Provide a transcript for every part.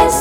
Hey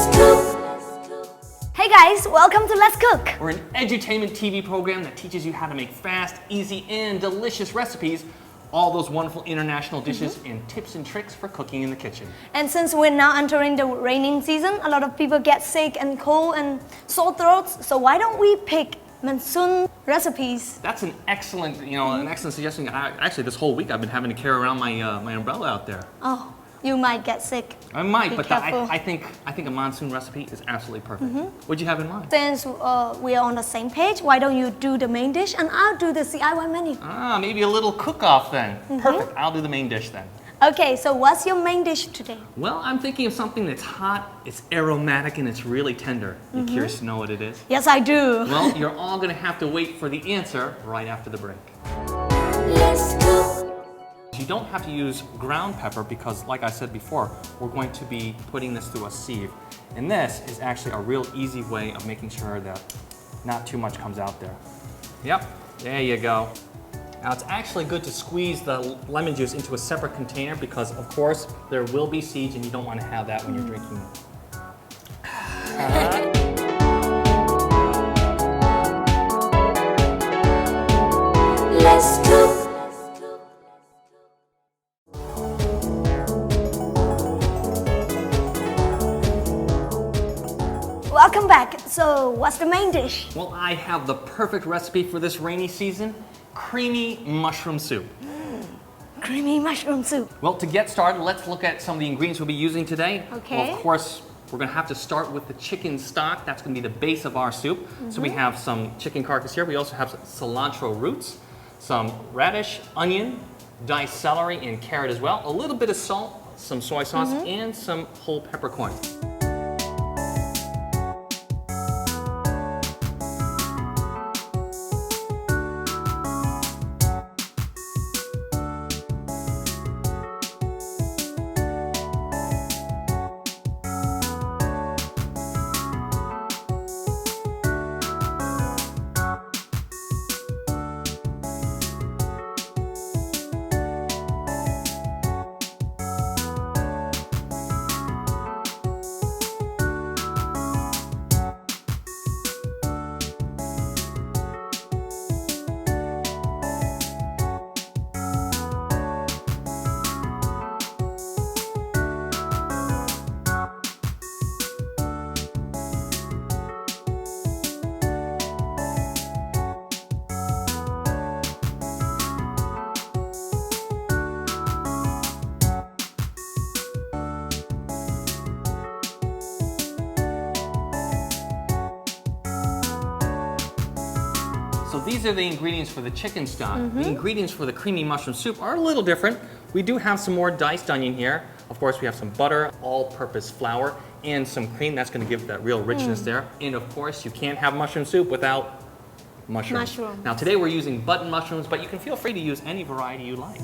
guys, welcome to Let's Cook. We're an edutainment TV program that teaches you how to make fast, easy, and delicious recipes. All those wonderful international dishes and tips and tricks for cooking in the kitchen. And since we're now entering the raining season, a lot of people get sick and cold and sore throats. So why don't we pick Monsoon recipes? That's an excellent, an excellent suggestion. Actually, this whole week I've been having to carry around my umbrella out there. Oh, you might get sick. I might, Be but careful. I think a Monsoon recipe is absolutely perfect. What'd you have in mind? Since we are on the same page, why don't you do the main dish and I'll do the DIY menu? Ah, maybe a little cook-off then. Perfect. I'll do the main dish then. Okay, so what's your main dish today? Well, I'm thinking of something that's hot, it's aromatic, and it's really tender. You curious to know what it is? Yes, I do. Well, you're all going to have to wait for the answer right after the break. You don't have to use ground pepper because, like I said before, we're going to be putting this through a sieve. And this is actually a real easy way of making sure that not too much comes out there. Yep, there you go. Now it's actually good to squeeze the lemon juice into a separate container because, of course, there will be seeds and you don't want to have that when you're drinking. Let's cook. Welcome back. So what's the main dish? Well, I have the perfect recipe for this rainy season, creamy mushroom soup. Creamy mushroom soup. Well, to get started, let's look at some of the ingredients we'll be using today. Okay. Well, of course, we're going to have to start with the chicken stock. That's going to be the base of our soup. So we have some chicken carcass here. We also have some cilantro roots, some radish, onion, diced celery, and carrot as well. A little bit of salt, some soy sauce, and some whole peppercorns. So these are the ingredients for the chicken stock. The ingredients for the creamy mushroom soup are a little different. We do have some more diced onion here. Of course, we have some butter, all-purpose flour, and some cream. That's going to give that real richness there. And of course, you can't have mushroom soup without mushrooms. Mushroom. Now today we're using button mushrooms, but you can feel free to use any variety you like.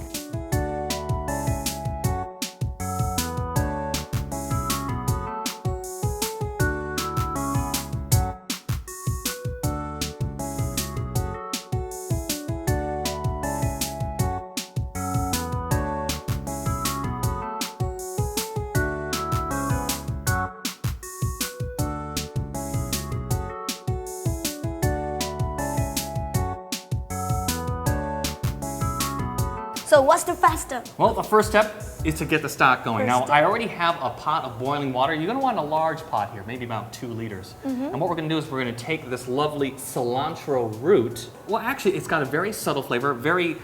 So what's the fast step? Well, the first step is to get the stock going. Now, I already have a pot of boiling water. You're going to want a large pot here, maybe about 2 liters. And what we're going to do is we're going to take this lovely cilantro root. Well, actually, it's got a very subtle flavor, very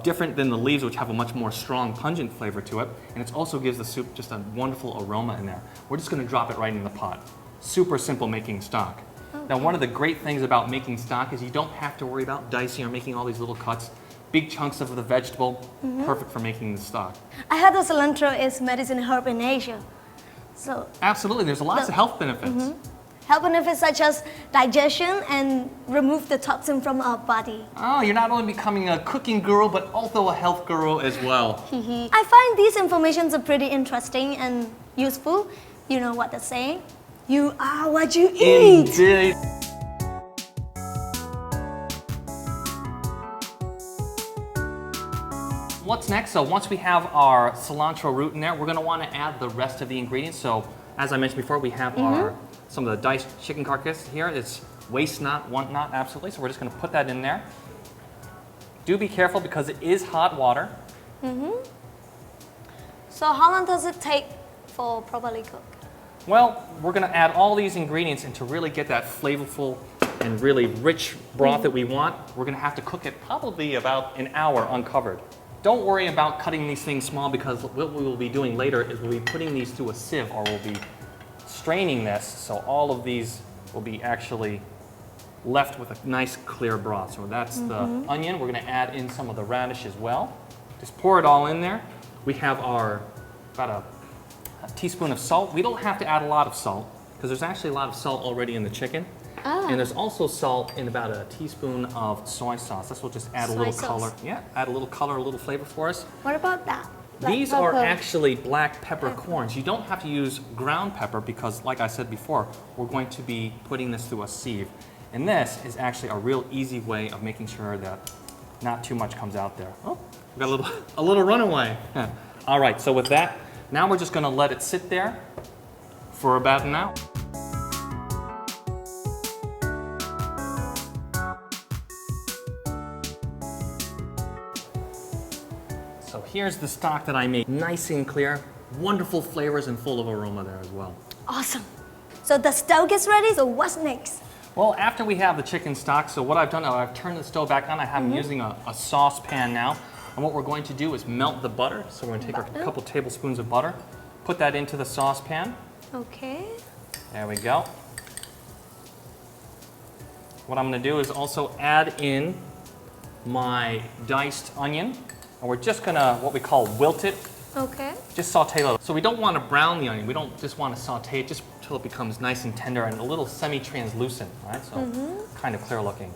different than the leaves, which have a much more strong, pungent flavor to it. And it also gives the soup just a wonderful aroma in there. We're just going to drop it right in the pot. Super simple making stock. Now, one of the great things about making stock is you don't have to worry about dicing or making all these little cuts. Big chunks of the vegetable, perfect for making the stock. I heard that cilantro is medicine herb in Asia. So Absolutely, there's lots of health benefits. health benefits such as digestion and remove the toxin from our body. Oh, you're not only becoming a cooking guru, but also a health guru as well. I find these informations are pretty interesting and useful. You know what they're saying? You are what you eat. Indeed. What's next? So once we have our cilantro root in there, we're going to want to add the rest of the ingredients. So as I mentioned before, we have some of the diced chicken carcass here. It's waste not, want not, absolutely. So we're just going to put that in there. Do be careful because it is hot water. So how long does it take for properly cook? Well, we're going to add all these ingredients, and to really get that flavorful and really rich broth that we want, we're going to have to cook it probably about an hour uncovered. Don't worry about cutting these things small, because what we will be doing later is we'll be putting these through a sieve, or we'll be straining this, so all of these will be actually left with a nice clear broth. So that's the onion. We're going to add in some of the radish as well. Just pour it all in there. We have our about a teaspoon of salt. We don't have to add a lot of salt because there's actually a lot of salt already in the chicken. And there's also salt in about a teaspoon of soy sauce. This will just add a little color. Yeah, add a little color, a little flavor for us. What about that? These are actually black peppercorns. You don't have to use ground pepper because, like I said before, we're going to be putting this through a sieve. And this is actually a real easy way of making sure that not too much comes out there. Oh, we got a little runaway. All right, so with that, now we're just going to let it sit there for about an hour. So here's the stock that I made, nice and clear, wonderful flavors and full of aroma there as well. Awesome. So the stove gets ready, so what's next? Well, after we have the chicken stock, so what I've done, I've turned the stove back on. I'm using a saucepan now. And what we're going to do is melt the butter. So we're going to take a couple tablespoons of butter, put that into the saucepan. Okay. There we go. What I'm going to do is also add in my diced onion. And we're just going to, what we call, wilt it. Okay. Just saute it. So we don't want to brown the onion. We don't just want to saute it just until it becomes nice and tender and a little semi-translucent, right? So kind of clear looking.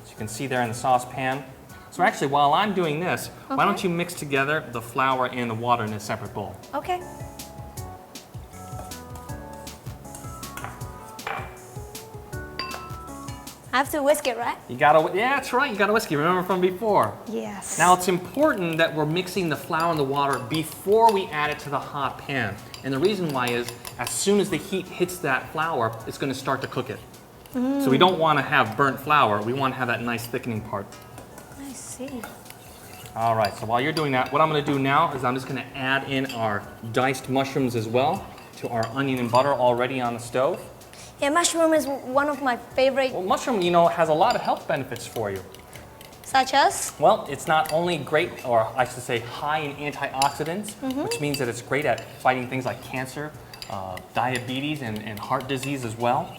So you can see there in the saucepan. So actually, while I'm doing this, why don't you mix together the flour and the water in a separate bowl? Okay. I have to whisk it, right? You gotta, yeah, that's right, you gotta whisk it. Remember from before? Yes. Now it's important that we're mixing the flour and the water before we add it to the hot pan. And the reason why is, as soon as the heat hits that flour, it's gonna start to cook it. So we don't wanna have burnt flour, we wanna have that nice thickening part. I see. All right, so while you're doing that, what I'm gonna do now is I'm just gonna add in our diced mushrooms as well to our onion and butter already on the stove. Yeah, mushroom is one of my favorite. Well, mushroom, you know, has a lot of health benefits for you. Such as? Well, it's not only great, or I should say high in antioxidants, which means that it's great at fighting things like cancer, diabetes, and heart disease as well.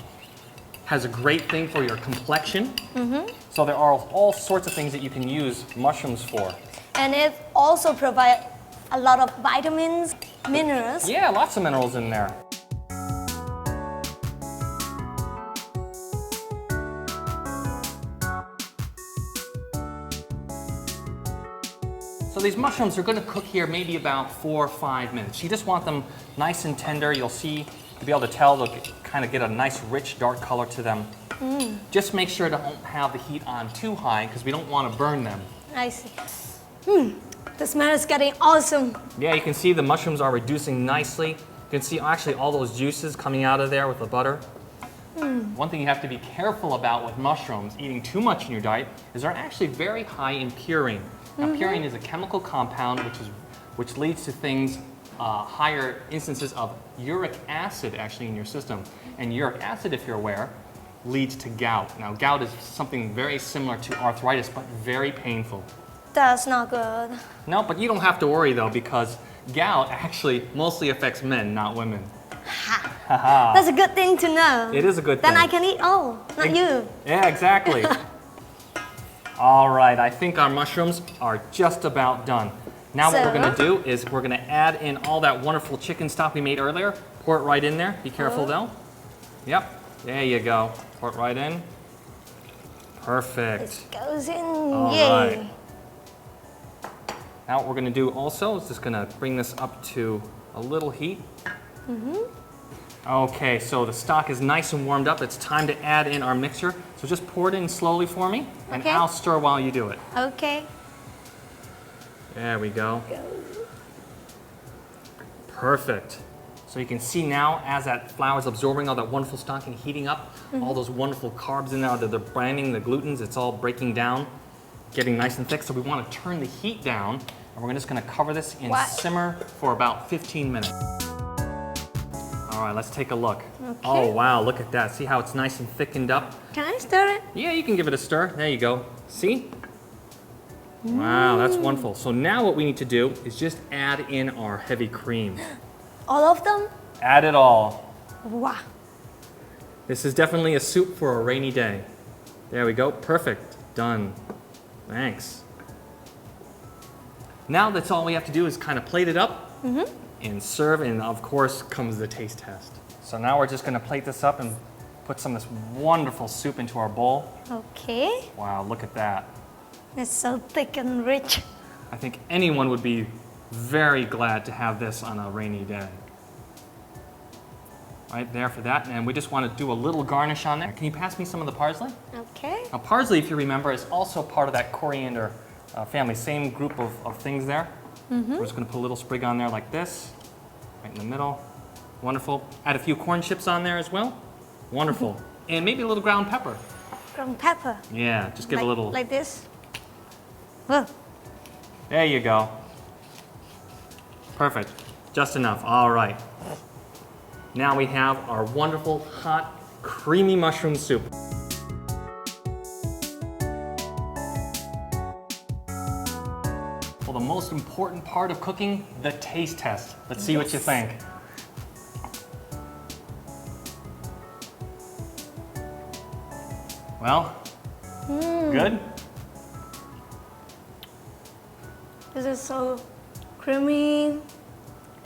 Has a great thing for your complexion. So there are all sorts of things that you can use mushrooms for. And it also provides a lot of vitamins, minerals. Yeah, lots of minerals in there. So these mushrooms are going to cook here maybe about 4 or 5 minutes. You just want them nice and tender. You'll see, you'll be able to tell they'll kind of get a nice rich dark color to them. Just make sure to don't have the heat on too high because we don't want to burn them. I see. The smell is getting awesome. Yeah, you can see the mushrooms are reducing nicely. You can see actually all those juices coming out of there with the butter. One thing you have to be careful about with mushrooms, eating too much in your diet, is they're actually very high in purine. Now, purine is a chemical compound which leads to things, higher instances of uric acid actually in your system. And uric acid, if you're aware, leads to gout. Now, gout is something very similar to arthritis, but very painful. That's not good. No, but you don't have to worry though, because gout actually mostly affects men, not women. That's a good thing to know. It is a good thing. Then I can eat all, not you. Yeah, exactly. All right, I think our mushrooms are just about done. Now what we're gonna do is we're gonna add in all that wonderful chicken stock we made earlier. Pour it right in there. Be careful though. Yep, there you go. Pour it right in. Perfect. It goes in, All yay. right. Now what we're gonna do also is just gonna bring this up to a little heat. Okay, so the stock is nice and warmed up. It's time to add in our mixture. So just pour it in slowly for me, and I'll stir while you do it. Okay. There we go. Perfect. So you can see now as that flour is absorbing all that wonderful stock and heating up, all those wonderful carbs in there, the branding, the glutens, it's all breaking down, getting nice and thick. So we want to turn the heat down, and we're just going to cover this and simmer for about 15 minutes. All right, let's take a look. Okay. Oh wow, look at that. See how it's nice and thickened up? Can I stir it? Yeah, you can give it a stir. There you go. See? Wow, that's wonderful. So now what we need to do is just add in our heavy cream. All of them? Add it all. Wow. This is definitely a soup for a rainy day. There we go. Perfect. Done. Thanks. Now that's all we have to do is kind of plate it up and serve, and of course comes the taste test. So now we're just going to plate this up and put some of this wonderful soup into our bowl. Okay. Wow, look at that. It's so thick and rich. I think anyone would be very glad to have this on a rainy day. Right there for that, and we just want to do a little garnish on there. Can you pass me some of the parsley? Okay. Now parsley, if you remember, is also part of that coriander family, same group of things there. We're just going to put a little sprig on there like this, right in the middle. Wonderful. Add a few corn chips on there as well. Wonderful. And maybe a little ground pepper. Ground pepper. Yeah, just give a little. Like this. Oh. There you go. Perfect. Just enough. All right. Now we have our wonderful, hot, creamy mushroom soup. Well, the most important part of cooking, the taste test. Let's see what you think. Well, good? This is so creamy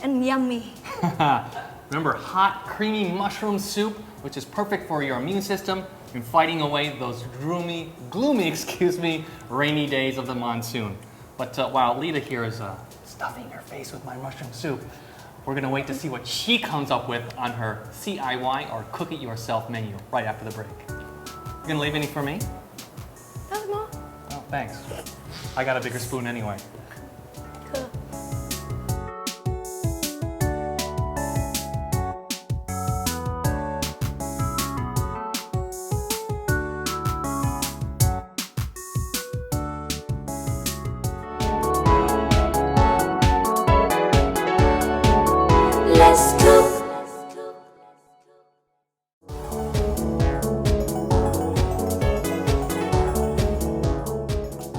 and yummy. Remember, hot, creamy mushroom soup, which is perfect for your immune system and fighting away those gloomy, rainy days of the monsoon. But while Lita here is stuffing her face with my mushroom soup, we're gonna wait to see what she comes up with on her CIY or cook it yourself menu right after the break. You gonna leave any for me? That's more. Oh, thanks. I got a bigger spoon anyway. Cool. Let's cook.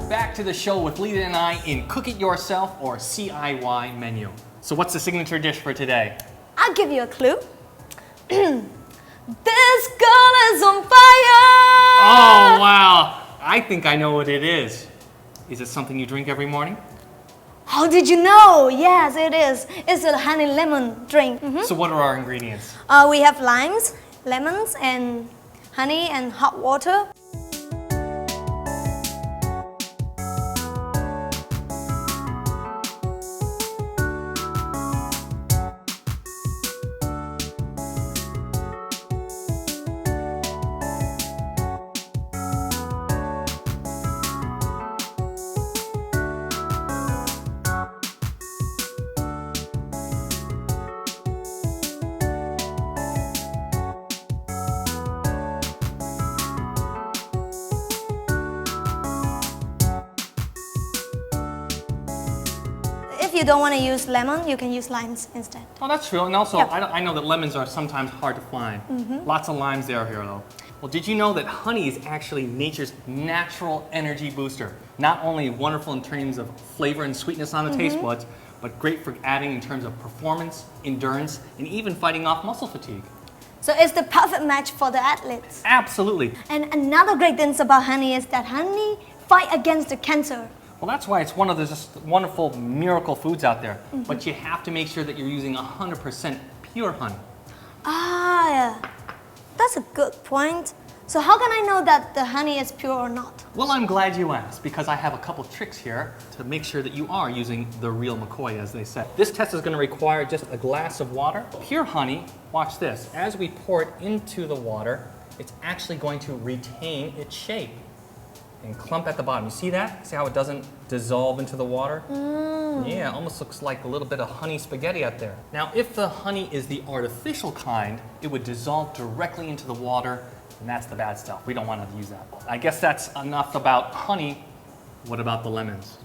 Back to the show with Lita and I in Cook It Yourself or CIY menu. So what's the signature dish for today? I'll give you a clue. This girl is on fire! Oh, wow. I think I know what it is. Is it something you drink every morning? How did you know? Yes, it is. It's a honey lemon drink. So what are our ingredients? We have limes, lemons, and honey and hot water. If you don't want to use lemon, you can use limes instead. Oh, that's true. And also, Yep. I know that lemons are sometimes hard to find. Lots of limes there here, though. Well, did you know that honey is actually nature's natural energy booster? Not only wonderful in terms of flavor and sweetness on the taste buds, but great for adding in terms of performance, endurance, and even fighting off muscle fatigue. So it's the perfect match for the athletes. Absolutely. And another great thing about honey is that honey fight against the cancer. Well, that's why it's one of the just wonderful miracle foods out there. But you have to make sure that you're using 100% pure honey. Ah, yeah. That's a good point. So how can I know that the honey is pure or not? Well, I'm glad you asked, because I have a couple tricks here to make sure that you are using the real McCoy, as they say. This test is going to require just a glass of water. Pure honey, watch this. As we pour it into the water, it's actually going to retain its shape and clump at the bottom. You see that? See how it doesn't dissolve into the water? Yeah, almost looks like a little bit of honey spaghetti out there. Now, if the honey is the artificial kind, it would dissolve directly into the water, and that's the bad stuff. We don't want to use that. I guess that's enough about honey. What about the lemons?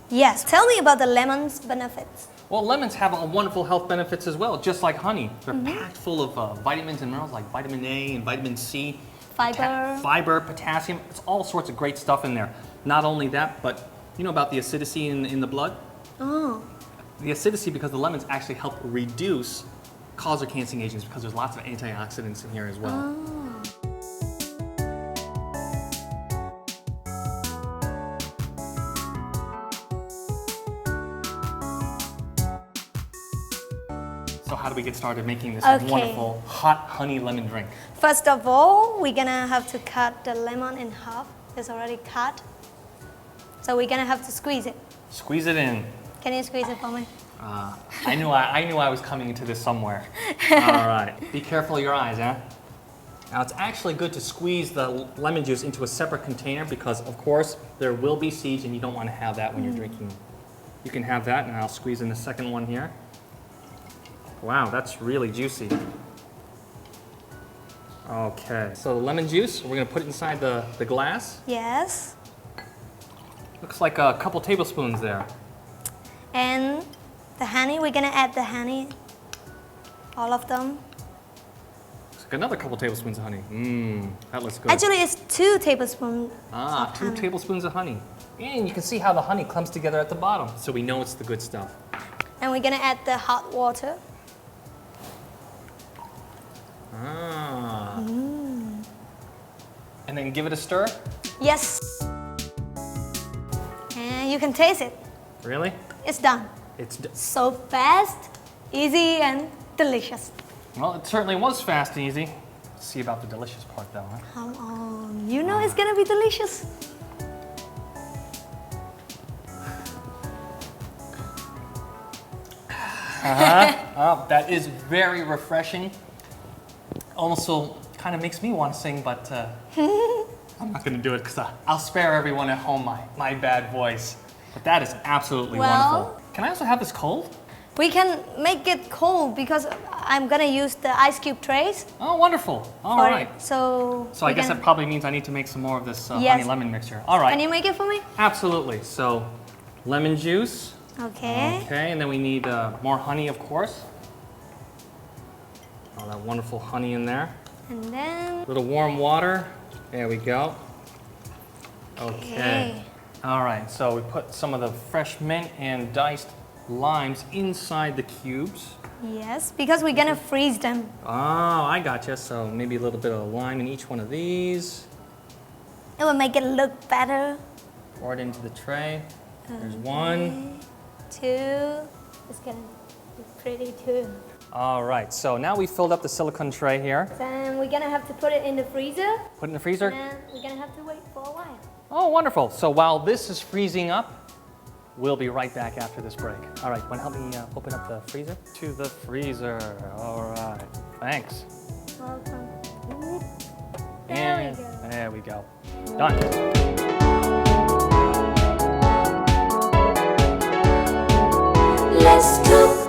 Yes, tell me about the lemon's benefits. Well, lemons have wonderful health benefits as well, just like honey. They're packed full of vitamins and minerals like vitamin A and vitamin C. Fiber. Potassium. It's all sorts of great stuff in there. Not only that, but you know about the acidity in the blood? Oh. The acidity, because the lemons actually help reduce cancer-causing agents because there's lots of antioxidants in here as well. Oh. So how do we get started making this Okay. wonderful hot honey lemon drink? First of all, we're gonna have to cut the lemon in half. It's already cut. So we're gonna have to squeeze it. Squeeze it in. Can you squeeze it for me? I knew I was coming into this somewhere. All right. Be careful of your eyes, huh? Now it's actually good to squeeze the lemon juice into a separate container because, of course, there will be seeds and you don't want to have that when you're drinking. You can have that, and I'll squeeze in the second one here. Wow, that's really juicy. Okay, so the lemon juice, we're going to put it inside the glass. Yes. Looks like a couple tablespoons there. And the honey, we're gonna add the honey. All of them. Looks like another couple tablespoons of honey. Mmm, that looks good. Actually, it's 2 tablespoons. Ah, 2 tablespoons of honey. And you can see how the honey clumps together at the bottom, so we know it's the good stuff. And we're gonna add the hot water. Ah. And then give it a stir? Yes. And you can taste it. Really? It's done. So fast, easy, and delicious. Well, it certainly was fast and easy. Let's see about the delicious part though, huh? Come on, you know it's gonna be delicious. That is very refreshing. Also kind of makes me want to sing, but I'm not going to do it because I'll spare everyone at home my bad voice. But that is absolutely wonderful. Can I also have this cold? We can make it cold because I'm gonna use the ice cube trays. Oh, wonderful. All right. So I guess that probably means I need to make some more of this honey lemon mixture. All right. Can you make it for me? Absolutely. So lemon juice. Okay. Okay, and then we need more honey, of course. All that wonderful honey in there. And then... A little warm water. There we go. Okay. All right, so we put some of the fresh mint and diced limes inside the cubes. Yes, because we're gonna freeze them. Oh, I gotcha. So maybe a little bit of lime in each one of these. It will make it look better. Pour it into the tray. There's 1. 2. It's gonna be pretty too. All right, so now we filled up the silicone tray here. Then we're gonna have to put it in the freezer. Put it in the freezer? And we're gonna have to wait for a while. Oh, wonderful. So while this is freezing up, we'll be right back after this break. All right, want to help me open up the freezer? To the freezer. All right, thanks. Welcome. And there we go. Done. Let's cook.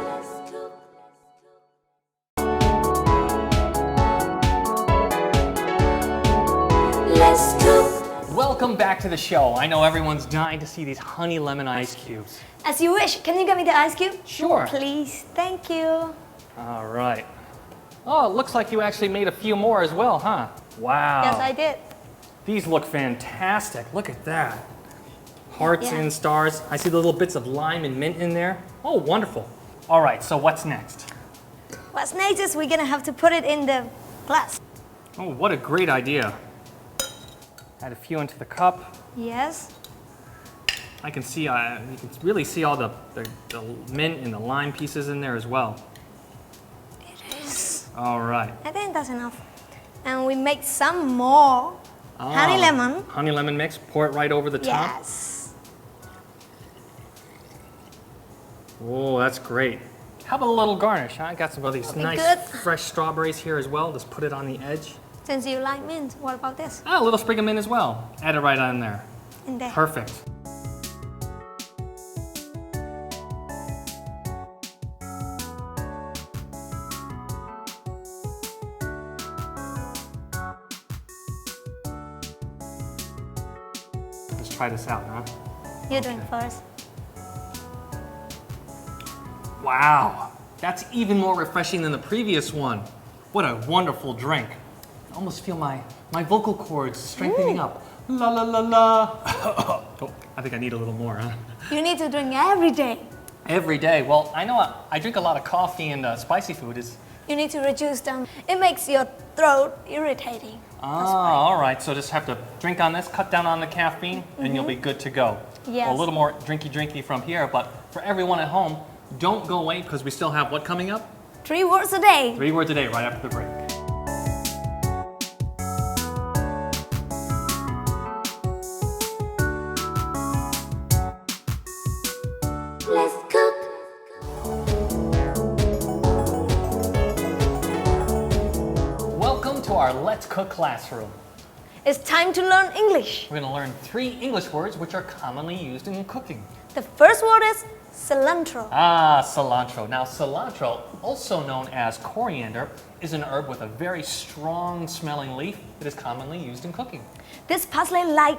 Let's cook. Welcome back to the show. I know everyone's dying to see these honey lemon ice cubes. As you wish. Can you get me the ice cube? Sure. Please. Thank you. All right. Oh, it looks like you actually made a few more as well, huh? Wow. Yes, I did. These look fantastic. Look at that. Hearts and stars. I see the little bits of lime and mint in there. Oh, wonderful. All right, so what's next? What's next is we're gonna have to put it in the glass. Oh, what a great idea. Add a few into the cup. Yes. I can see, you can really see all the mint and the lime pieces in there as well. It is. All right. I think that's enough. And we make some more honey lemon. Honey lemon mix. Pour it right over the top. Yes. Oh, that's great. How about a little garnish? Huh? I got some of these nice fresh strawberries here as well. Just put it on the edge. Since you like mint, what about this? Ah, a little sprig of mint as well. Add it right on there. In there. Perfect. try this out, huh? You drink first. Wow, that's even more refreshing than the previous one. What a wonderful drink. I almost feel my vocal cords strengthening up. La la la la. Oh, I think I need a little more, huh? You need to drink every day. Every day. Well, I know I drink a lot of coffee and spicy food. You need to reduce them. It makes your throat irritating. All right. So just have to drink on this, cut down on the caffeine, and you'll be good to go. Yes. Well, a little more drinky from here, but for everyone at home, don't go away because we still have what coming up? 3 words a day. 3 words a day right after the break. Let's cook. Welcome to our Let's Cook classroom. It's time to learn English. We're going to learn 3 English words which are commonly used in cooking. The first word is cilantro. Cilantro. Now, cilantro, also known as coriander, is an herb with a very strong smelling leaf that is commonly used in cooking. This parsley-like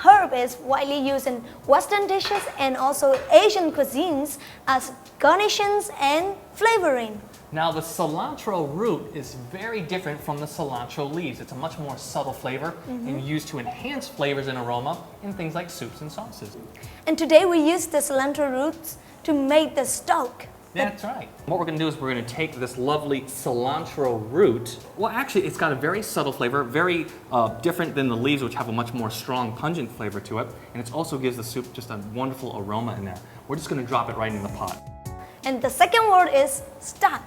herb is widely used in Western dishes and also Asian cuisines as garnishes and flavoring. Now, the cilantro root is very different from the cilantro leaves. It's a much more subtle flavor and used to enhance flavors and aroma in things like soups and sauces. And today we use the cilantro roots to make the stock. That's right. What we're going to do is we're going to take this lovely cilantro root. Well, actually, it's got a very subtle flavor, very different than the leaves, which have a much more strong, pungent flavor to it. And it also gives the soup just a wonderful aroma in there. We're just going to drop it right in the pot. And the second word is stock.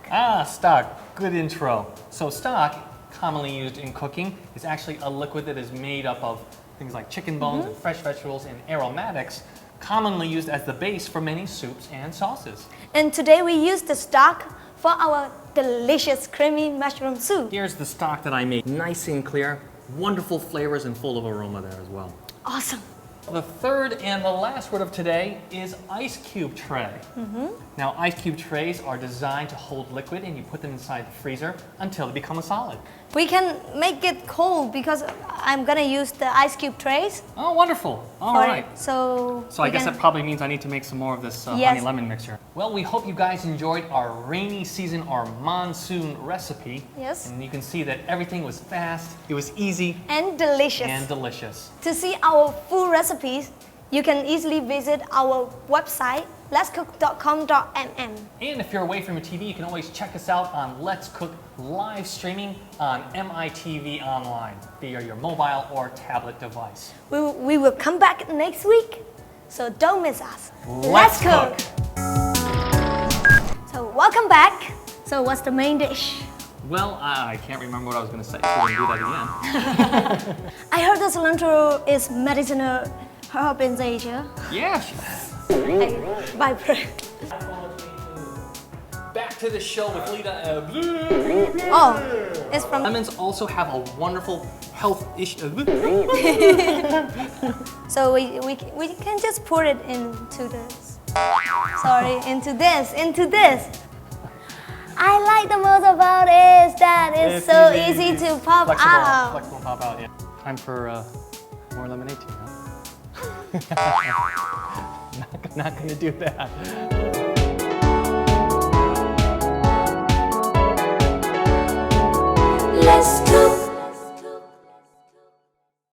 Stock. Good intro. So stock, commonly used in cooking, is actually a liquid that is made up of things like chicken bones and fresh vegetables and aromatics, commonly used as the base for many soups and sauces. And today we use the stock for our delicious creamy mushroom soup. Here's the stock that I made. Nice and clear, wonderful flavors and full of aroma there as well. Awesome. The third and the last word of today is ice cube tray. Now, ice cube trays are designed to hold liquid and you put them inside the freezer until they become a solid. We can make it cold because I'm gonna use the ice cube trays. Oh, wonderful. All right. So I guess that probably means I need to make some more of this honey lemon mixture. Well, we hope you guys enjoyed our rainy season, our monsoon recipe. Yes. And you can see that everything was fast, it was easy, and delicious. and delicious. To see our full recipes, you can easily visit our website, letscook.com.mm. And if you're away from your TV, you can always check us out on Let's Cook live streaming on MITV Online via your mobile or tablet device. We will come back next week, so don't miss us. Let's cook. So welcome back. So what's the main dish? Well, I can't remember what I was going to say, so we're going to do that again. I heard that cilantro is medicinal herb in Asia. Yeah. By Back to the show with Lita. Oh, it's from. Lemons also have a wonderful health issue. So we can just pour it into this. Sorry, into this. I like the most about it is that it's so easy to pop out. Flexible pop out, yeah. Time for more lemonade tea, huh? Not gonna do that.